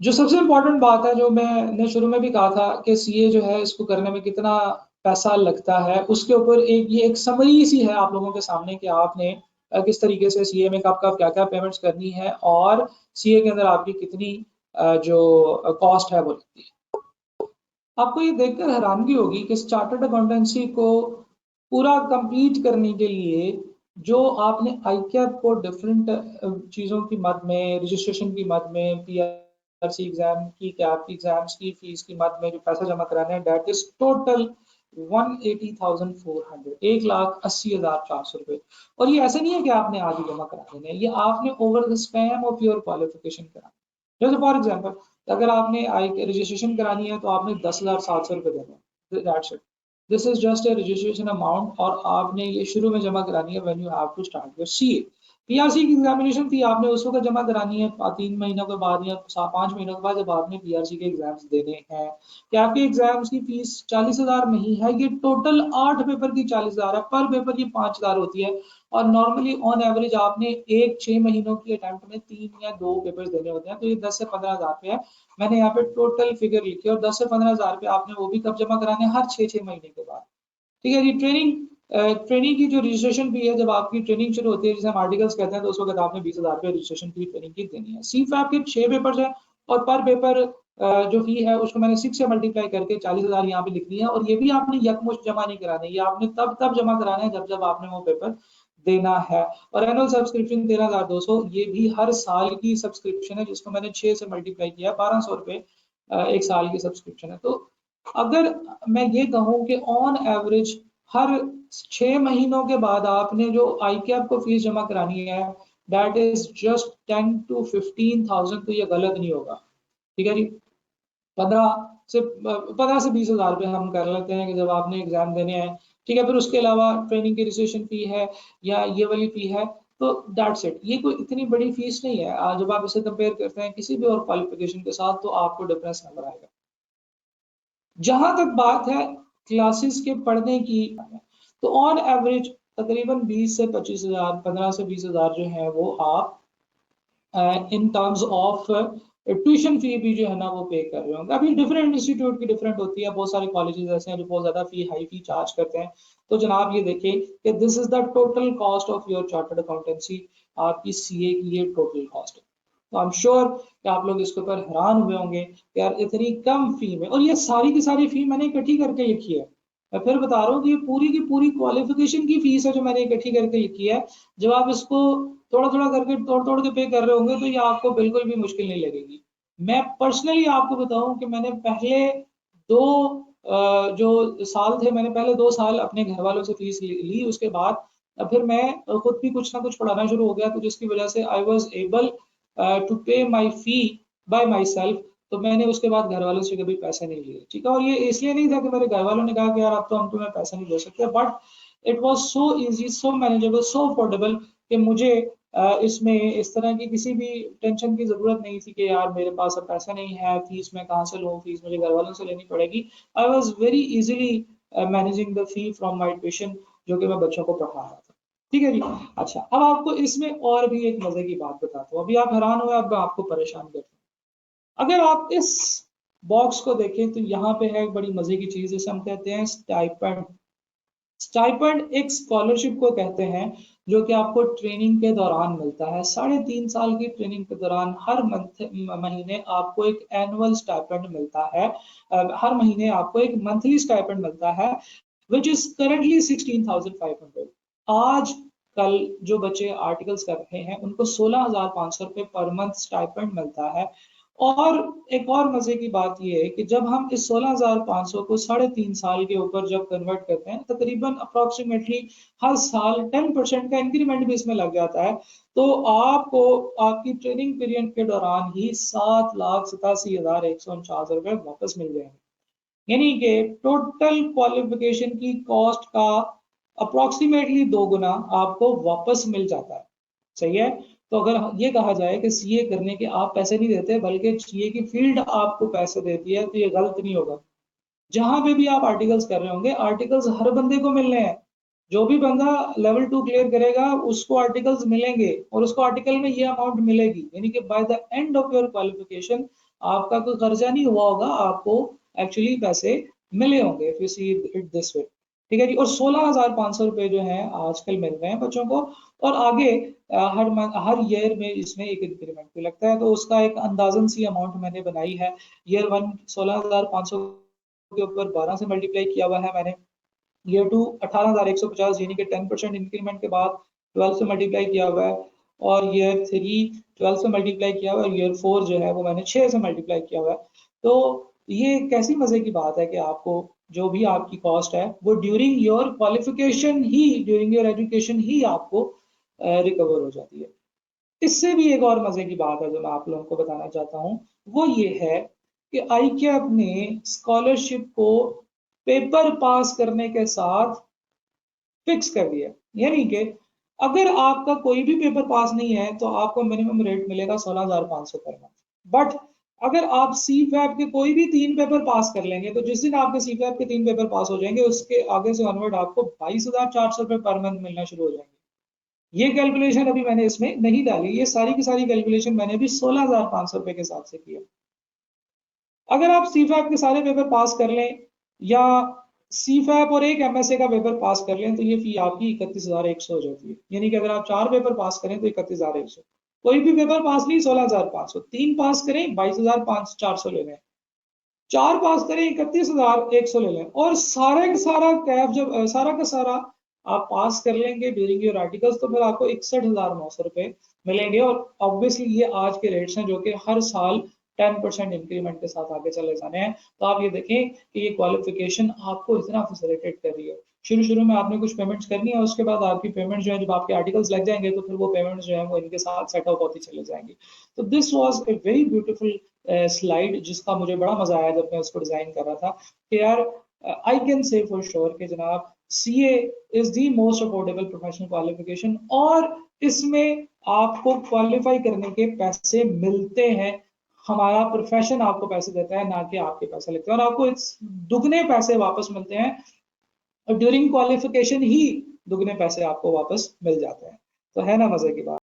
जो सबसे इम्पोर्टेंट बात है, जो मैंने शुरू में भी कहा था कि सीए जो है इसको करने में कितना पैसा लगता है, उसके ऊपर एक समरी सी है आप लोगों के सामने कि आपने किस तरीके से सीए में कब कब क्या क्या पेमेंट्स करनी है और सीए के अंदर आपकी कितनी जो कॉस्ट है वो लगती है। आपको ये देखकर हैरानगी होगी कि चार्टर्ड अकाउंटेंसी को पूरा कंप्लीट करने के लिए जो आपने आईकैप को डिफरेंट चीज़ों की मद में, रजिस्ट्रेशन की मद में, पीआरसी एग्जाम की, कैप की एग्जाम्स की फीस की मद में जो पैसा जमा कराना है, डेट इज टोटल 180,400, 1,80,400 रुपए। और ये ऐसे नहीं है कि आपने आधी जमा करा देना है, ये आपने over the span of your qualification करा। जैसे फॉर एग्जाम्पल अगर आपने आई रजिस्ट्रेशन करानी है तो आपने 10,700 रुपये देना, that's it. This is just a registration amount और आपने ये शुरू में जमा करानी है when you have to start your CA. PRC की एग्जामिनेशन थी, आपने उस वक्त जमा करानी है 3 महीनों के बाद या 5 महीनों के बाद जब आपने पीआरसी के एग्जाम्स देने हैं। क्या आपके एग्जाम्स की फीस 40,000 नहीं है, ये टोटल 8 पेपर की 40,000 है, पर पेपर की 5,000 होती है। और नॉर्मली ऑन एवरेज आपने एक 6 महीनों की अटेम्प्ट में 3 या 2 पेपर्स देने होते हैं, तो ये 10 से 15,000 रुपये है। मैंने यहाँ पे टोटल फिगर लिखी और 10 से 15,000 रुपये आपने वो भी कब जमा कराने हैं, हर 6 महीने के बाद। ठीक है जी। ट्रेनिंग की जो रजिस्ट्रेशन फी है, जब आपकी ट्रेनिंग शुरू होती है जिसे हम आर्टिकल्स कहते हैं, तो उस वक्त आपने 20,000 रुपये रजिस्ट्रेशन फी ट्रेनिंग की देनी है। सी फैप के 6 पेपर है और पर पेपर जो फी है उसको मैंने 6 से मल्टीप्लाई करके 40,000 यहाँ पे लिख दिया है। और ये भी आपने यकमुश्त जमा नहीं कराना है, ये आपने तब तब जमा कराना है जब जब आपने वो पेपर देना है। और एनुअल सब्सक्रिप्शन 13,200, ये भी हर साल की सब्सक्रिप्शन है जिसको मैंने 6 से मल्टीप्लाई किया, 1,200 रुपये एक साल की सब्सक्रिप्शन है। तो अगर मैं ये कहूँ कि ऑन एवरेज हर 6 महीनों के बाद आपने जो आई कैप को फीस जमा करानी है, दैट इज जस्ट 10 to 15,000, तो ये गलत नहीं होगा। ठीक है जी। 15 से 20 हजार रुपये हम कर लेते हैं कि जब आपने एग्जाम देने हैं। ठीक है, फिर उसके अलावा ट्रेनिंग की रजिस्ट्रेशन फी है या ये वाली फी है, तो दैट्स इट। ये कोई इतनी बड़ी फीस नहीं है। जब आप इसे कंपेयर करते हैं किसी भी और क्वालिफिकेशन के साथ तो आपको डिफरेंस नजर आएगा। जहां तक बात है क्लासेस के पढ़ने की, तो ऑन एवरेज तकरीबन 20 से 25 हजार, 15 से 20 हजार जो है वो आप in terms of tuition fee भी जो है ना वो पे कर रहे होंगे। अभी डिफरेंट इंस्टीट्यूट की डिफरेंट होती है, बहुत सारे कॉलेजेस ऐसे हैं जो बहुत ज्यादा फी, हाई फी चार्ज करते हैं। तो जनाब ये देखें कि this is the total cost of your chartered accountancy, आपकी सीए की ये टोटल कॉस्ट है। तो आई एम श्योर कि आप लोग इसके ऊपर हैरान हुए होंगे कि यार इतनी कम फी में, और ये सारी की सारी फी मैंने इकट्ठी करके लिखी है। मैं फिर बता रहा हूँ कि ये पूरी की पूरी क्वालिफिकेशन की फीस है जो मैंने इकट्ठी करके लिखी है। जब आप इसको थोड़ा थोड़ा करके तोड़ तोड़ के पे कर रहे होंगे तो ये आपको बिल्कुल भी मुश्किल नहीं लगेगी। मैं पर्सनली आपको बताऊं कि मैंने पहले दो जो साल थे, मैंने पहले 2 साल अपने घर वालों से फीस ली। उसके बाद फिर मैं खुद भी कुछ ना कुछ पढ़ाना शुरू हो गया, तो जिसकी वजह से आई वॉज एबल टू पे माई फी बाय माई सेल्फ। तो मैंने उसके बाद घर वालों से कभी पैसे नहीं लिए। ठीक है, और ये इसलिए नहीं था कि मेरे घर वालों ने कहा कि यार अब तो हम तुम्हें पैसे नहीं दे सकते, but it was so easy, so manageable, so affordable कि मुझे इसमें इस तरह की किसी भी टेंशन की जरूरत नहीं थी कि यार मेरे पास अब पैसा नहीं है, फीस मैं कहाँ से लूँ, फीस मुझे घर वालों से लेनी पड़ेगी। I was very easily managing the fee from my tuition, जो कि मैं बच्चों को पढ़ा रहा था। ठीक है जी। अच्छा, अब आपको इसमें और भी एक मजे की बात बताता हूँ। अभी आप हैरान हुए, अब मैं आपको परेशान करता हूँ। अगर आप इस बॉक्स को देखें तो यहाँ पे है एक बड़ी मजे की चीज, जिसे हम कहते हैं स्टाइपेंड। स्टाइपेंड एक स्कॉलरशिप को कहते हैं जो कि आपको ट्रेनिंग के दौरान मिलता है। 3.5 साल की ट्रेनिंग के दौरान हर महीने आपको एक एनुअल स्टाइपेंड मिलता है। हर महीने आपको एक मंथली स्टाइपेंड मिलता है, विच इज करेंटली 16,500। आज कल जो बच्चे आर्टिकल्स कर रहे हैं उनको 16,500 रुपये पर मंथ स्टाइपेंड मिलता है। और एक और मजे की बात यह है कि जब हम इस 16,500 को 3.5 साल के ऊपर जब कन्वर्ट करते हैं, तकरीबन अप्रोक्सीमेटली हर साल 10% का इंक्रीमेंट भी इसमें लग जाता है। तो आपको आपकी ट्रेनिंग पीरियड के दौरान ही 7,87,149 रुपये वापस मिल जाएंगे। यानी कि टोटल क्वालिफिकेशन की कॉस्ट का अप्रोक्सीमेटली 2 गुना आपको वापस मिल जाता है। सही है। तो अगर ये कहा जाए कि सीए करने के आप पैसे नहीं देते बल्कि सीए की फील्ड आपको पैसे देती है, तो ये गलत नहीं होगा। जहां पे भी आप आर्टिकल्स कर रहे होंगे, आर्टिकल्स हर बंदे को मिल रहे हैं। जो भी बंदा लेवल 2 क्लियर करेगा उसको आर्टिकल्स मिलेंगे और उसको आर्टिकल में ये अमाउंट मिलेगी, यानी कि by the end of your qualification आपका कोई खर्चा नहीं हुआ होगा, आपको एक्चुअली पैसे मिले होंगे, if you see it this way. ठीक है जी। और 16,500 रुपए जो है आजकल मिल रहे हैं बच्चों को, और आगे हर ईयर में इसमें एक इंक्रीमेंट भी लगता है, तो उसका एक अंदाजन सी अमाउंट मैंने बनाई है। ईयर 1 16,500 के ऊपर 12 से मल्टीप्लाई किया हुआ है मैंने। ईयर 2 18,150 यानी कि 10% इंक्रीमेंट के बाद 12 से मल्टीप्लाई किया हुआ है। और ईयर 3 12 से मल्टीप्लाई किया हुआ है, और ईयर 4 जो है वो मैंने 6 से मल्टीप्लाई किया हुआ है। तो ये कैसी मजे की बात है कि आपको जो भी आपकी कॉस्ट है वो ड्यूरिंग योर क्वालिफिकेशन ही, ड्यूरिंग योर एजुकेशन ही आपको रिकवर हो जाती है। इससे भी एक और मजे की बात है जो मैं आप लोगों को बताना चाहता हूँ, वो ये है कि आईकैप ने स्कॉलरशिप को पेपर पास करने के साथ फिक्स कर दिया। यानी कि अगर आपका कोई भी पेपर पास नहीं है तो आपको मिनिमम रेट मिलेगा 16,500 पर मंथ। बट अगर आप सी फैप के कोई भी 3 पेपर पास कर लेंगे, तो जिस दिन आपके सी फैप के 3 पेपर पास हो जाएंगे उसके आगे से ऑनवर्ड आपको 22,400 रुपए पर मंथ मिलना शुरू हो जाएंगे। ये कैलकुलेशन अभी मैंने इसमें नहीं डाली, ये सारी की सारी कैलकुलेशन मैंने अभी 16,500 रुपए के हिसाब से किया। अगर आप सी फैप के सारे पेपर पास कर लें, या सी फैप और एक एमएसए का पेपर पास कर लें, तो ये फी आपकी 31,100 हो जाती है। यानी कि अगर आप 4 पेपर पास करें तो 31,100, कोई भी पेपर पास नहीं 16,500, 3 पास करें 22,400 ले लें, 4 पास करें 31,100 ले लें, और सारे का सारा कैफ जब सारा का सारा आप पास कर लेंगे ड्यूरिंग योर आर्टिकल्स, तो फिर आपको 61,900 रुपए मिलेंगे। और ऑब्वियसली ये आज के रेट्स हैं जो कि हर साल 10% इंक्रीमेंट के साथ आगे चले जाने हैं। तो आप ये देखें कि ये क्वालिफिकेशन आपको इतना फैसिलिटेट कर रही है। शुरू शुरू में आपने कुछ पेमेंट्स करनी है, उसके बाद आपकी पेमेंट जो है, जब आपके आर्टिकल्स लग जाएंगे तो फिर वो पेमेंट्स जो है वो इनके साथ सेटअप होती चले जाएंगी। तो this was a very beautiful slide, जिसका मुझे बड़ा मजा आया जब मैं उसको डिजाइन कर रहा था कि यार I can say for sure कि जनाब CA is the most affordable professional qualification, और इसमें आपको क्वालिफाई करने के पैसे मिलते हैं। हमारा प्रोफेशन आपको पैसे देता है, ना कि आपके पैसे लेते हैं, और आपको दुगने पैसे वापस मिलते हैं, और ड्यूरिंग क्वालिफिकेशन ही दुगने पैसे आपको वापस मिल जाते हैं। तो है ना मजे की बात।